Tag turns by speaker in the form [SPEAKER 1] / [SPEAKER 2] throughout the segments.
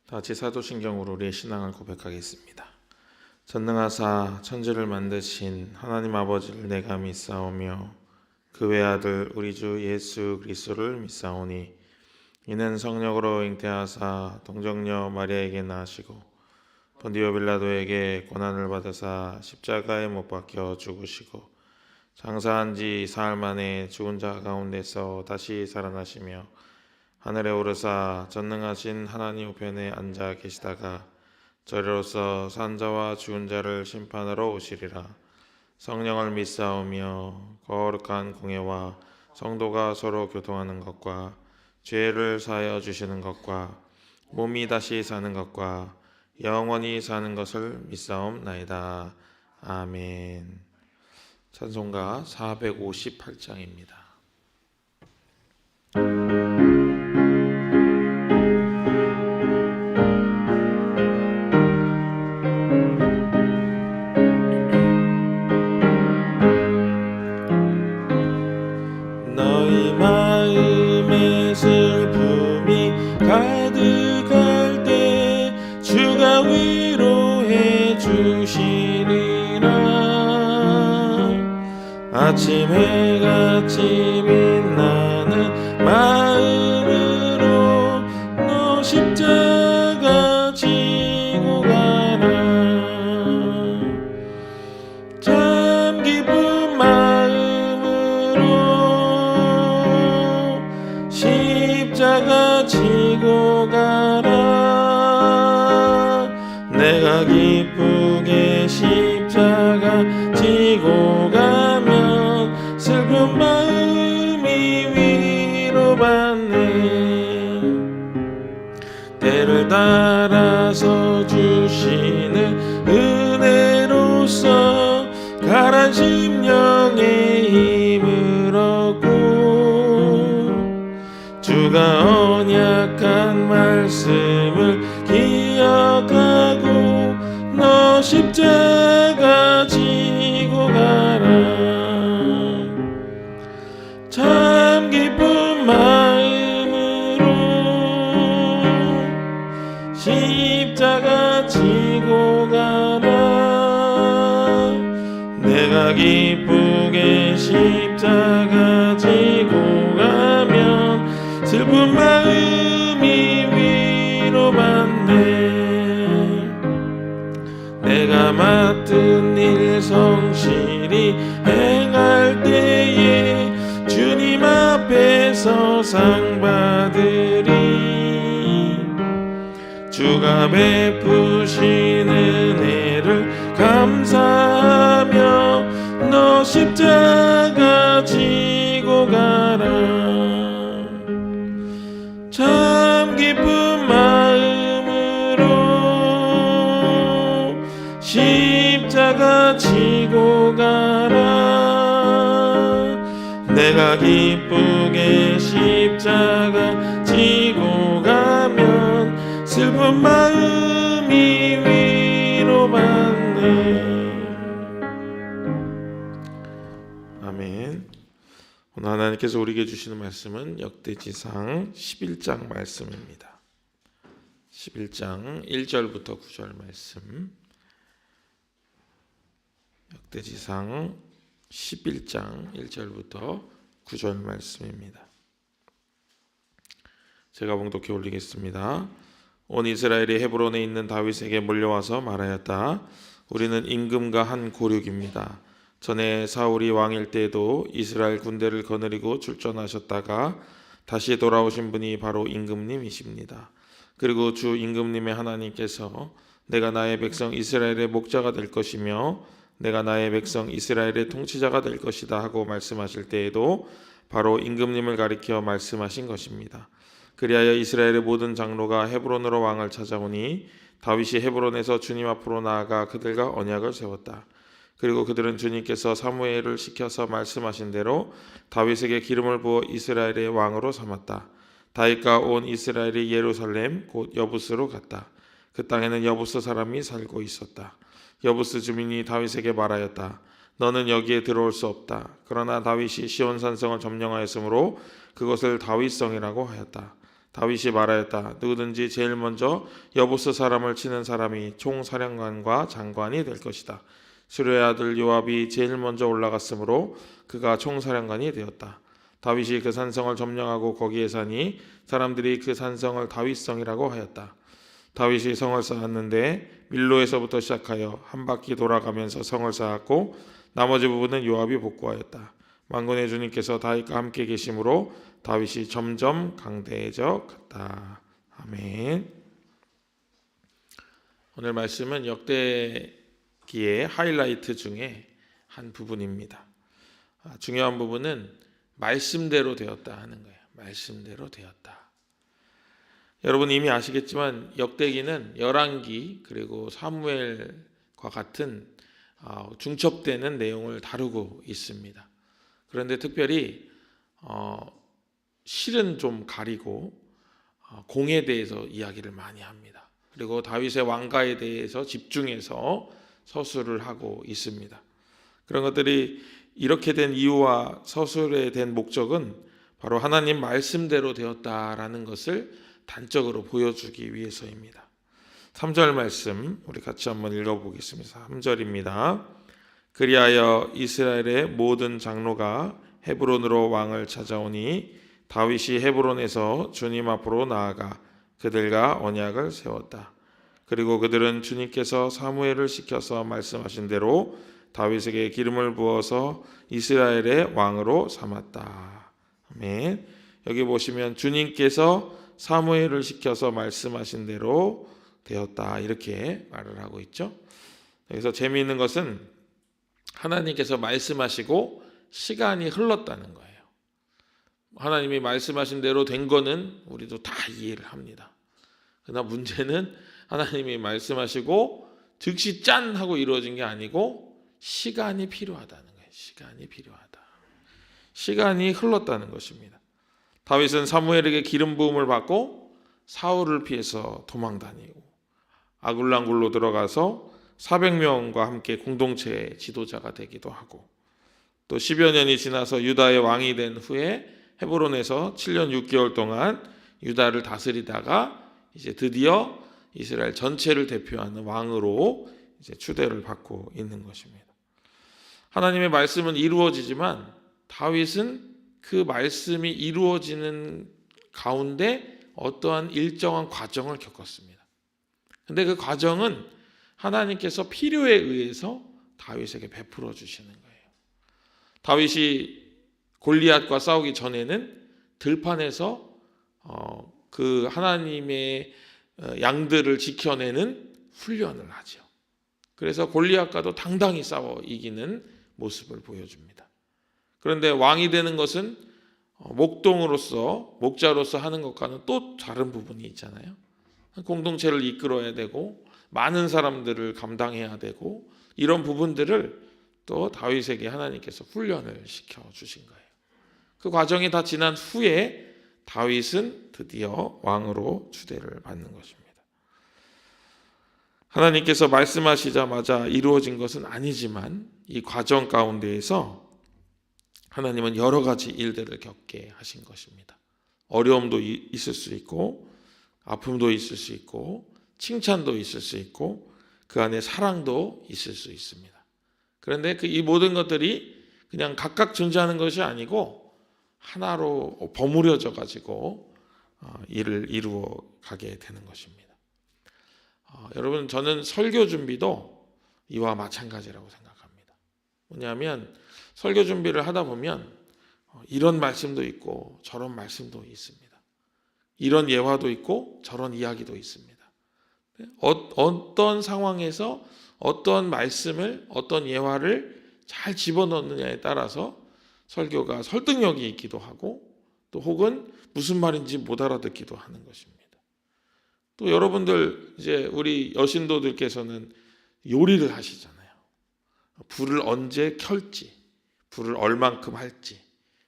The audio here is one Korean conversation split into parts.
[SPEAKER 1] 다 같이 사도신경으로 우리의 신앙을 고백하겠습니다. 전능하사 천지를 만드신 하나님 아버지를 내가 믿사오며 그 외아들 우리 주 예수 그리스도를 믿사오니 이는 성령으로 잉태하사 동정녀 마리아에게 나시고 본디오 빌라도에게 고난을 받으사 십자가에 못 박혀 죽으시고 장사한 지 사흘 만에 죽은 자 가운데서 다시 살아나시며 하늘에 오르사 전능하신 하나님 우편에 앉아 계시다가 저리로서 산 자와 죽은 자를 심판하러 오시리라. 성령을 믿사오며 거룩한 공예와 성도가 서로 교통하는 것과 죄를 사하여 주시는 것과 몸이 다시 사는 것과 영원히 사는 것을 믿사옵나이다. 아멘. 찬송가 458장입니다. 너희 마음에 슬픔이 가득할 때 주가 위로해 주시리라. 아침 해같이 빛나는 마음으로 너 십자가 지고 가라. 참 기쁜 마음으로 십자가 지고 가라. 내가 기쁘게 십자가 지고 가면 슬픈 마음이 위로받네. 때를 따라서 주시는 은혜로서 가란 심령의 힘을 얻고 주가 언약한 말씀을 기억하고 너 십자가 지고 가라. 참 기쁜 마음으로 십자가 지고 가라. 내가 기쁘게 십자가 지고 가면 슬픈 마음이 위로받네. 내가 맡은 일 성실히 행할 때에 주님 앞에서 상 받으리. 주가 베푸신 은혜를 감사하며 너 십자가 지고 가라. 참 기쁜 마음으로 십자가 지고 가라. 내가 기쁘게 십자가 지고 가면 슬픈 마음이 위로받네. 아멘. 오늘 하나님께서 우리에게 주시는 말씀은 역대지상 11장 말씀입니다. 11장 1절부터 9절 말씀. 역대지상 11장 1절부터 9절 말씀입니다. 제가 봉독해 올리겠습니다. 온 이스라엘이 헤브론에 있는 다윗에게 몰려와서 말하였다. 우리는 임금과 한 고륙입니다. 전에 사울이 왕일 때에도 이스라엘 군대를 거느리고 출전하셨다가 다시 돌아오신 분이 바로 임금님이십니다. 그리고 주 임금님의 하나님께서 내가 나의 백성 이스라엘의 목자가 될 것이며 내가 나의 백성 이스라엘의 통치자가 될 것이다 하고 말씀하실 때에도 바로 임금님을 가리켜 말씀하신 것입니다. 그리하여 이스라엘의 모든 장로가 헤브론으로 왕을 찾아오니 다윗이 헤브론에서 주님 앞으로 나아가 그들과 언약을 세웠다. 그리고 그들은 주님께서 사무엘을 시켜서 말씀하신 대로 다윗에게 기름을 부어 이스라엘의 왕으로 삼았다. 다윗과 온 이스라엘이 예루살렘 곧 여부스로 갔다. 그 땅에는 여부스 사람이 살고 있었다. 여부스 주민이 다윗에게 말하였다. 너는 여기에 들어올 수 없다. 그러나 다윗이 시온 산성을 점령하였으므로 그것을 다윗성이라고 하였다. 다윗이 말하였다. 누구든지 제일 먼저 여부스 사람을 치는 사람이 총사령관과 장관이 될 것이다. 스루의 아들 요압이 제일 먼저 올라갔으므로 그가 총사령관이 되었다. 다윗이 그 산성을 점령하고 거기에 사니 사람들이 그 산성을 다윗성이라고 하였다. 다윗이 성을 쌓았는데 밀로에서부터 시작하여 한 바퀴 돌아가면서 성을 쌓았고 나머지 부분은 요압이 복구하였다. 만군의 주님께서 다윗과 함께 계심으로 다윗이 점점 강대해져 갔다. 아멘. 오늘 말씀은 역대기의 하이라이트 중에 한 부분입니다. 중요한 부분은 말씀대로 되었다 하는 거예요. 말씀대로 되었다. 여러분 이미 아시겠지만 역대기는 열왕기 그리고 사무엘과 같은 중첩되는 내용을 다루고 있습니다. 그런데 특별히 실은 좀 가리고 공에 대해서 이야기를 많이 합니다. 그리고 다윗의 왕가에 대해서 집중해서 서술을 하고 있습니다. 그런 것들이 이렇게 된 이유와 서술에 된 목적은 바로 하나님 말씀대로 되었다라는 것을 단적으로 보여주기 위해서입니다. 3절 말씀 우리 같이 한번 읽어보겠습니다. 3절입니다. 그리하여 이스라엘의 모든 장로가 헤브론으로 왕을 찾아오니 다윗이 헤브론에서 주님 앞으로 나아가 그들과 언약을 세웠다. 그리고 그들은 주님께서 사무엘을 시켜서 말씀하신 대로 다윗에게 기름을 부어서 이스라엘의 왕으로 삼았다. 아멘. 여기 보시면 주님께서 사무엘을 시켜서 말씀하신 대로 되었다 이렇게 말을 하고 있죠. 여기서 재미있는 것은 하나님께서 말씀하시고 시간이 흘렀다는 거예요. 하나님이 말씀하신 대로 된 거는 우리도 다 이해를 합니다. 그러나 문제는 하나님이 말씀하시고 즉시 짠 하고 이루어진 게 아니고 시간이 필요하다는 거예요. 시간이 필요하다. 시간이 흘렀다는 것입니다. 다윗은 사무엘에게 기름 부음을 받고 사울을 피해서 도망 다니고 아굴랑굴로 들어가서 400명과 함께 공동체의 지도자가 되기도 하고 또 10여 년이 지나서 유다의 왕이 된 후에 헤브론에서 7년 6개월 동안 유다를 다스리다가 이제 드디어 이스라엘 전체를 대표하는 왕으로 이제 추대를 받고 있는 것입니다. 하나님의 말씀은 이루어지지만 다윗은 그 말씀이 이루어지는 가운데 어떠한 일정한 과정을 겪었습니다. 그런데 그 과정은 하나님께서 필요에 의해서 다윗에게 베풀어 주시는 거예요. 다윗이 골리앗과 싸우기 전에는 들판에서 그 하나님의 양들을 지켜내는 훈련을 하죠. 그래서 골리앗과도 당당히 싸워 이기는 모습을 보여줍니다. 그런데 왕이 되는 것은 목동으로서 목자로서 하는 것과는 또 다른 부분이 있잖아요. 공동체를 이끌어야 되고 많은 사람들을 감당해야 되고 이런 부분들을 또 다윗에게 하나님께서 훈련을 시켜주신 거예요. 그 과정이 다 지난 후에 다윗은 드디어 왕으로 추대를 받는 것입니다. 하나님께서 말씀하시자마자 이루어진 것은 아니지만 이 과정 가운데에서 하나님은 여러 가지 일들을 겪게 하신 것입니다. 어려움도 있을 수 있고 아픔도 있을 수 있고 칭찬도 있을 수 있고 그 안에 사랑도 있을 수 있습니다. 그런데 이 모든 것들이 그냥 각각 존재하는 것이 아니고 하나로 버무려져 가지고 일을 이루어 가게 되는 것입니다. 여러분 저는 설교 준비도 이와 마찬가지라고 생각합니다. 뭐냐면 설교 준비를 하다 보면 이런 말씀도 있고 저런 말씀도 있습니다. 이런 예화도 있고 저런 이야기도 있습니다. 어떤 상황에서 어떤 말씀을 어떤 예화를 잘 집어넣느냐에 따라서 설교가 설득력이 있기도 하고 또 혹은 무슨 말인지 못 알아듣기도 하는 것입니다. 또 여러분들 이제 우리 여신도들께서는 요리를 하시잖아요. 불을 언제 켤지, 불을 얼만큼 할지,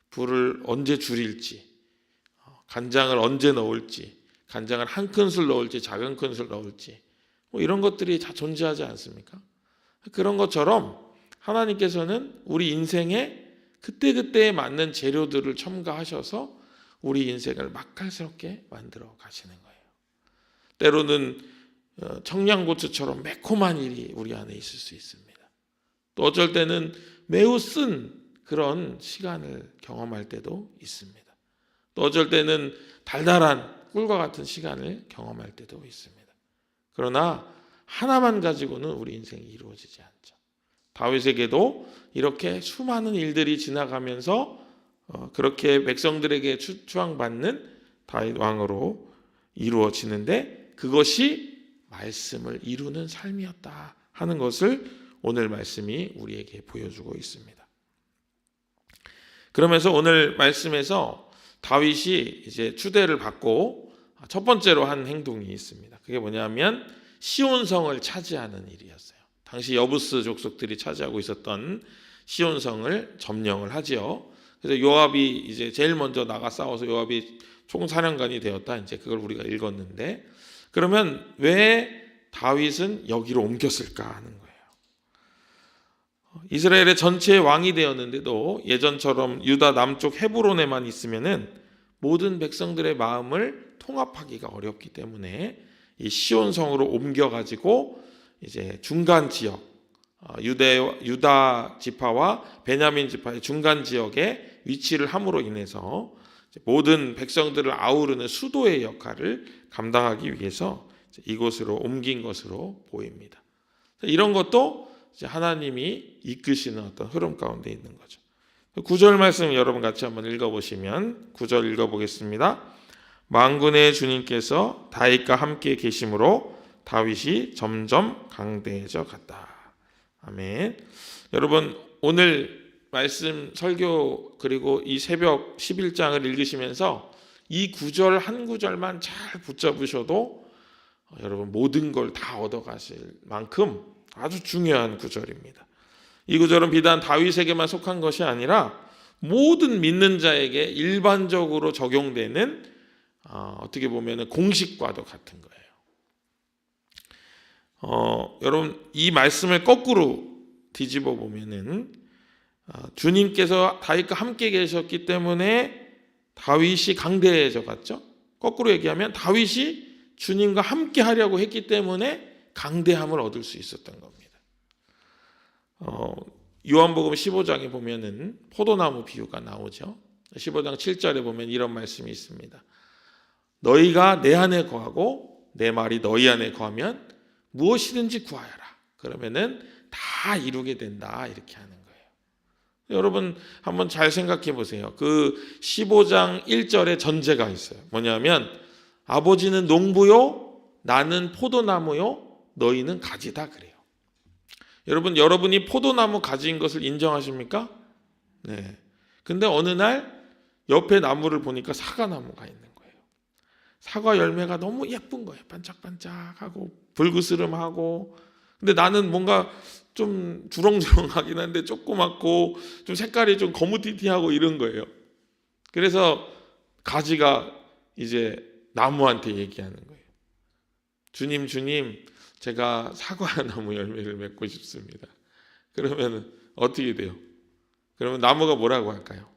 [SPEAKER 1] 불을 언제 줄일지, 간장을 언제 넣을지, 간장을 한 큰술 넣을지 작은 큰술 넣을지 뭐 이런 것들이 다 존재하지 않습니까? 그런 것처럼 하나님께서는 우리 인생에 그때그때에 맞는 재료들을 첨가하셔서 우리 인생을 맛깔스럽게 만들어 가시는 거예요. 때로는 청양고추처럼 매콤한 일이 우리 안에 있을 수 있습니다. 또 어쩔 때는 매우 쓴 그런 시간을 경험할 때도 있습니다. 또 어쩔 때는 달달한 꿀과 같은 시간을 경험할 때도 있습니다. 그러나 하나만 가지고는 우리 인생이 이루어지지 않죠. 다윗에게도 이렇게 수많은 일들이 지나가면서 그렇게 백성들에게 추앙받는 다윗 왕으로 이루어지는데 그것이 말씀을 이루는 삶이었다 하는 것을 오늘 말씀이 우리에게 보여주고 있습니다. 그러면서 오늘 말씀에서 다윗이 이제 추대를 받고 첫 번째로 한 행동이 있습니다. 그게 뭐냐면 시온성을 차지하는 일이었어요. 당시 여부스 족속들이 차지하고 있었던 시온성을 점령을 하지요. 그래서 요압이 이제 제일 먼저 나가 싸워서 요압이 총사령관이 되었다. 이제 그걸 우리가 읽었는데 그러면 왜 다윗은 여기로 옮겼을까 하는 거예요. 이스라엘의 전체의 왕이 되었는데도 예전처럼 유다 남쪽 헤브론에만 있으면은 모든 백성들의 마음을 통합하기가 어렵기 때문에 이 시온성으로 옮겨가지고 이제 중간 지역 유다 지파와 베냐민 지파의 중간 지역에 위치를 함으로 인해서 모든 백성들을 아우르는 수도의 역할을 감당하기 위해서 이곳으로 옮긴 것으로 보입니다. 이런 것도 하나님이 이끄시는 어떤 흐름 가운데 있는 거죠. 9절 말씀 여러분 같이 한번 읽어보시면 9절 읽어보겠습니다. 만군의 주님께서 다윗과 함께 계심으로 다윗이 점점 강대해져 갔다. 아멘. 여러분 오늘 말씀 설교 그리고 이 새벽 11장을 읽으시면서 이 9절 한 구절만 잘 붙잡으셔도 여러분 모든 걸 다 얻어가실 만큼 아주 중요한 구절입니다. 이 구절은 비단 다윗에게만 속한 것이 아니라 모든 믿는 자에게 일반적으로 적용되는 어떻게 보면 공식과도 같은 거예요. 여러분 이 말씀을 거꾸로 뒤집어 보면은 주님께서 다윗과 함께 계셨기 때문에 다윗이 강대해져 갔죠. 거꾸로 얘기하면 다윗이 주님과 함께 하려고 했기 때문에 강대함을 얻을 수 있었던 겁니다. 요한복음 15장에 보면은 포도나무 비유가 나오죠. 15장 7절에 보면 이런 말씀이 있습니다. 너희가 내 안에 거하고 내 말이 너희 안에 거하면 무엇이든지 구하여라. 그러면은 다 이루게 된다. 이렇게 하는 거예요. 여러분 한번 잘 생각해 보세요. 그 15장 1절에 전제가 있어요. 뭐냐면 아버지는 농부요 나는 포도나무요 너희는 가지다 그래요. 여러분이 포도나무 가지인 것을 인정하십니까? 네. 근데 어느 날 옆에 나무를 보니까 사과나무가 있는 거예요. 사과 열매가 너무 예쁜 거예요. 반짝반짝하고 불그스름하고. 근데 나는 뭔가 좀 주렁주렁하긴 한데 조그맣고 좀 색깔이 좀 거무튀튀하고 이런 거예요. 그래서 가지가 이제 나무한테 얘기하는 거예요. 주님 제가 사과나무 열매를 맺고 싶습니다. 그러면 어떻게 돼요? 그러면 나무가 뭐라고 할까요?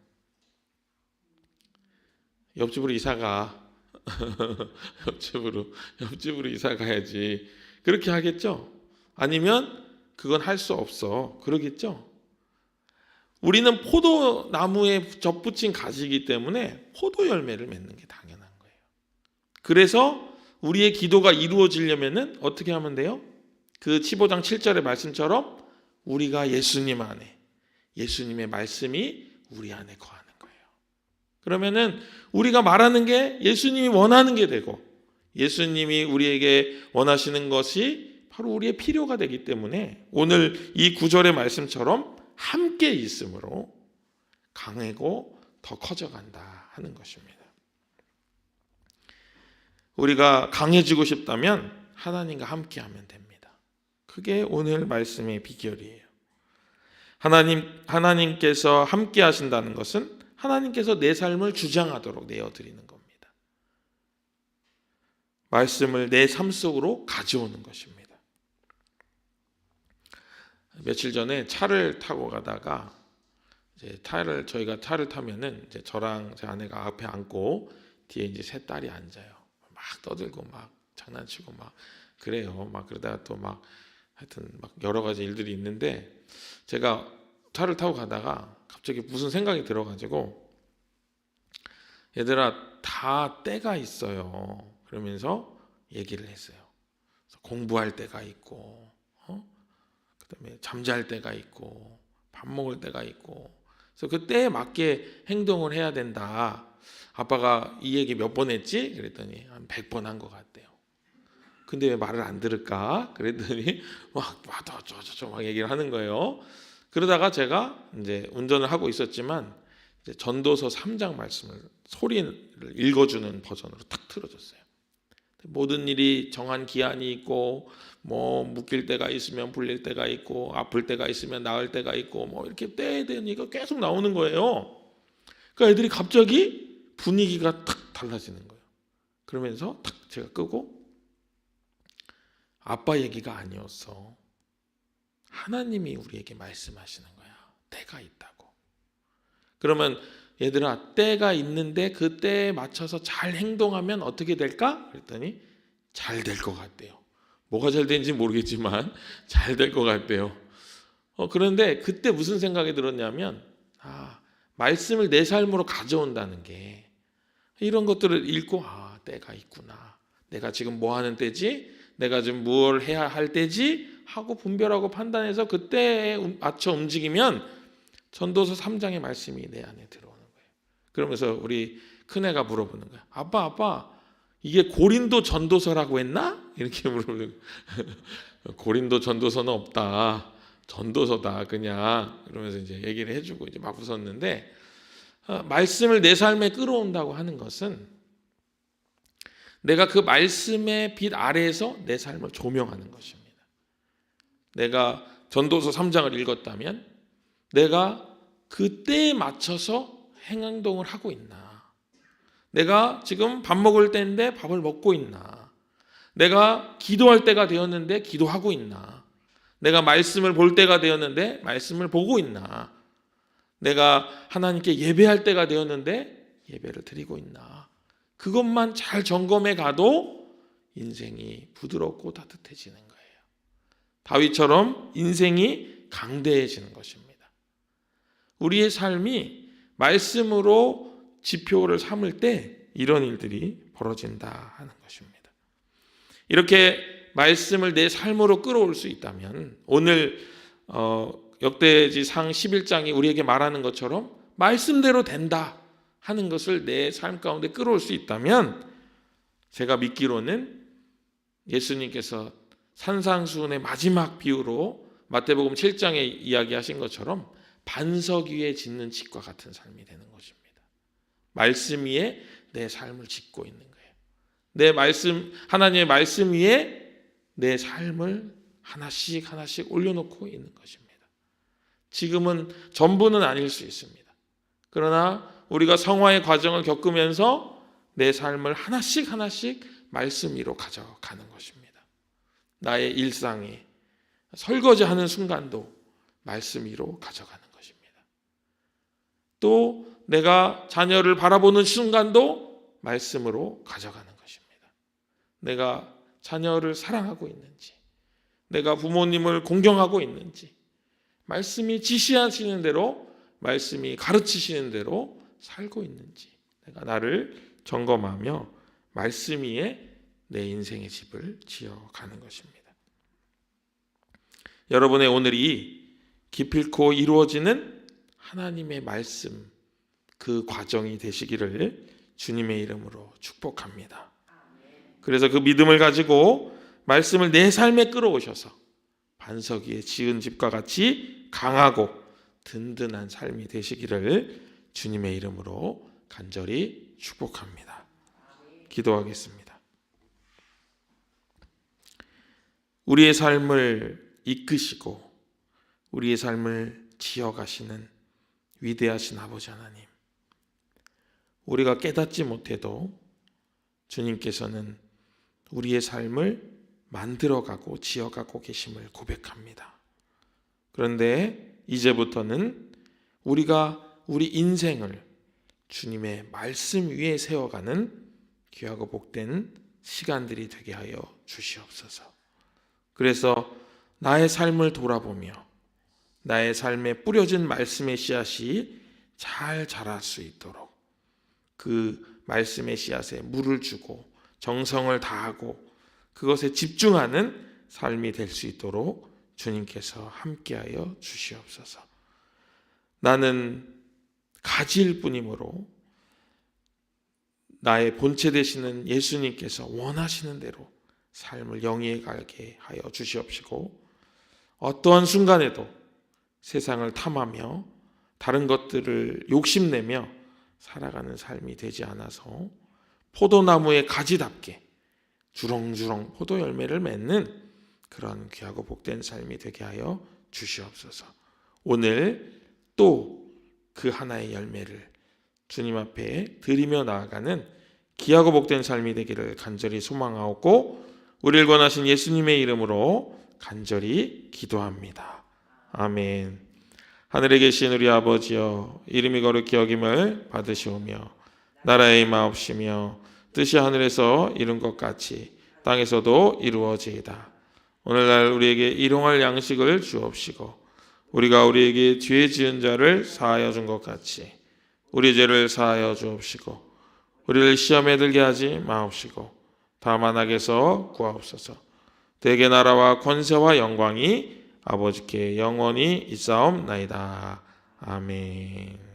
[SPEAKER 1] 옆집으로 이사가. 옆집으로 이사 가야지. 그렇게 하겠죠? 아니면 그건 할 수 없어. 그러겠죠? 우리는 포도나무에 접붙인 가지이기 때문에 포도 열매를 맺는 게 당연한 거예요. 그래서 우리의 기도가 이루어지려면은 어떻게 하면 돼요? 그 15장 7절의 말씀처럼 우리가 예수님 안에 예수님의 말씀이 우리 안에 거하는 거예요. 그러면은 우리가 말하는 게 예수님이 원하는 게 되고 예수님이 우리에게 원하시는 것이 바로 우리의 필요가 되기 때문에 오늘 이 9절의 말씀처럼 함께 있음으로 강하고 더 커져간다 하는 것입니다. 우리가 강해지고 싶다면 하나님과 함께 하면 됩니다. 그게 오늘 말씀의 비결이에요. 하나님께서 함께 하신다는 것은 하나님께서 내 삶을 주장하도록 내어드리는 겁니다. 말씀을 내 삶 속으로 가져오는 것입니다. 며칠 전에 차를 타고 가다가 이제 저희가 차를 타면은 이제 저랑 제 아내가 앞에 앉고 뒤에 이제 세 딸이 앉아요. 막 떠들고 막 장난치고 막 그래요. 막 그러다가 또 막 하여튼 막 여러 가지 일들이 있는데 제가 차를 타고 가다가 갑자기 무슨 생각이 들어가지고 얘들아 다 때가 있어요. 그러면서 얘기를 했어요. 공부할 때가 있고, 그다음에 잠잘 때가 있고, 밥 먹을 때가 있고, 그래서 그 때에 맞게 행동을 해야 된다. 아빠가 이 얘기 몇 번 했지? 그랬더니 한 100번 한 것 같대요. 근데 왜 말을 안 들을까? 그랬더니 막 얘기를 하는 거예요. 그러다가 제가 이제 운전을 하고 있었지만 이제 전도서 3장 말씀을 소리를 읽어주는 버전으로 탁 틀어줬어요. 모든 일이 정한 기한이 있고 뭐 묶일 때가 있으면 풀릴 때가 있고 아플 때가 있으면 나을 때가 있고 뭐 이렇게 때에 대한 얘기가 계속 나오는 거예요. 그러니까 애들이 갑자기 분위기가 탁 달라지는 거예요. 그러면서 탁 제가 끄고 아빠 얘기가 아니었어. 하나님이 우리에게 말씀하시는 거야. 때가 있다고. 그러면 얘들아 때가 있는데 그 때에 맞춰서 잘 행동하면 어떻게 될까? 그랬더니 잘 될 것 같대요. 뭐가 잘 되는지 모르겠지만 잘 될 것 같대요. 그런데 그때 무슨 생각이 들었냐면 말씀을 내 삶으로 가져온다는 게 이런 것들을 읽고 때가 있구나. 내가 지금 뭐 하는 때지? 내가 지금 뭘 해야 할 때지? 하고 분별하고 판단해서 그때에 맞춰 움직이면 전도서 3장의 말씀이 내 안에 들어오는 거예요. 그러면서 우리 큰애가 물어보는 거야. 아빠 이게 고린도 전도서라고 했나? 이렇게 물어보는 거예요. 고린도 전도서는 없다. 전도서다 그냥. 그러면서 이제 얘기를 해주고 이제 막 웃었는데 말씀을 내 삶에 끌어온다고 하는 것은 내가 그 말씀의 빛 아래에서 내 삶을 조명하는 것입니다. 내가 전도서 3장을 읽었다면 내가 그때에 맞춰서 행동을 하고 있나? 내가 지금 밥 먹을 때인데 밥을 먹고 있나? 내가 기도할 때가 되었는데 기도하고 있나? 내가 말씀을 볼 때가 되었는데 말씀을 보고 있나? 내가 하나님께 예배할 때가 되었는데 예배를 드리고 있나? 그것만 잘 점검해 가도 인생이 부드럽고 따뜻해지는 거예요. 다윗처럼 인생이 강대해지는 것입니다. 우리의 삶이 말씀으로 지표를 삼을 때 이런 일들이 벌어진다 하는 것입니다. 이렇게 말씀을 내 삶으로 끌어올 수 있다면 오늘 역대지상 11장이 우리에게 말하는 것처럼 말씀대로 된다 하는 것을 내 삶 가운데 끌어올 수 있다면 제가 믿기로는 예수님께서 산상수훈의 마지막 비유로 마태복음 7장에 이야기하신 것처럼 반석 위에 짓는 집과 같은 삶이 되는 것입니다. 말씀 위에 내 삶을 짓고 있는 거예요. 내 말씀, 하나님의 말씀 위에 내 삶을 하나씩 올려놓고 있는 것입니다. 지금은 전부는 아닐 수 있습니다. 그러나 우리가 성화의 과정을 겪으면서 내 삶을 하나씩 말씀 위로 가져가는 것입니다. 나의 일상에 설거지하는 순간도 말씀 위로 가져가는 것입니다. 또 내가 자녀를 바라보는 순간도 말씀으로 가져가는 것입니다. 내가 자녀를 사랑하고 있는지, 내가 부모님을 공경하고 있는지, 말씀이 지시하시는 대로, 말씀이 가르치시는 대로 살고 있는지 내가 나를 점검하며 말씀 위에 내 인생의 집을 지어가는 것입니다. 여러분의 오늘이 기필코 이루어지는 하나님의 말씀 그 과정이 되시기를 주님의 이름으로 축복합니다. 그래서 그 믿음을 가지고 말씀을 내 삶에 끌어오셔서 반석 위에 지은 집과 같이 강하고 든든한 삶이 되시기를 주님의 이름으로 간절히 축복합니다. 기도하겠습니다. 우리의 삶을 이끄시고 우리의 삶을 지어가시는 위대하신 아버지 하나님, 우리가 깨닫지 못해도 주님께서는 우리의 삶을 만들어가고 지어가고 계심을 고백합니다. 그런데 이제부터는 우리가 우리 인생을 주님의 말씀 위에 세워가는 귀하고 복된 시간들이 되게 하여 주시옵소서. 그래서 나의 삶을 돌아보며 나의 삶에 뿌려진 말씀의 씨앗이 잘 자랄 수 있도록 그 말씀의 씨앗에 물을 주고 정성을 다하고 그것에 집중하는 삶이 될 수 있도록 주님께서 함께하여 주시옵소서. 나는 가지일 뿐이므로 나의 본체 되시는 예수님께서 원하시는 대로 삶을 영위해 가게 하여 주시옵시고 어떠한 순간에도 세상을 탐하며 다른 것들을 욕심내며 살아가는 삶이 되지 않아서 포도나무의 가지답게 주렁주렁 포도 열매를 맺는 그런 귀하고 복된 삶이 되게 하여 주시옵소서. 오늘 또 그 하나의 열매를 주님 앞에 드리며 나아가는 귀하고 복된 삶이 되기를 간절히 소망하옵고 우리를 권하신 예수님의 이름으로 간절히 기도합니다. 아멘. 하늘에 계신 우리 아버지여, 이름이 거룩히 여김을 받으시오며 나라의 임하옵시며 뜻이 하늘에서 이룬 것 같이 땅에서도 이루어지이다. 오늘날 우리에게 일용할 양식을 주옵시고 우리가 우리에게 죄 지은 자를 사하여 준 것 같이 우리 죄를 사하여 주옵시고 우리를 시험에 들게 하지 마옵시고 다만 악에서 구하옵소서. 대개 나라와 권세와 영광이 아버지께 영원히 있사옵나이다. 아멘.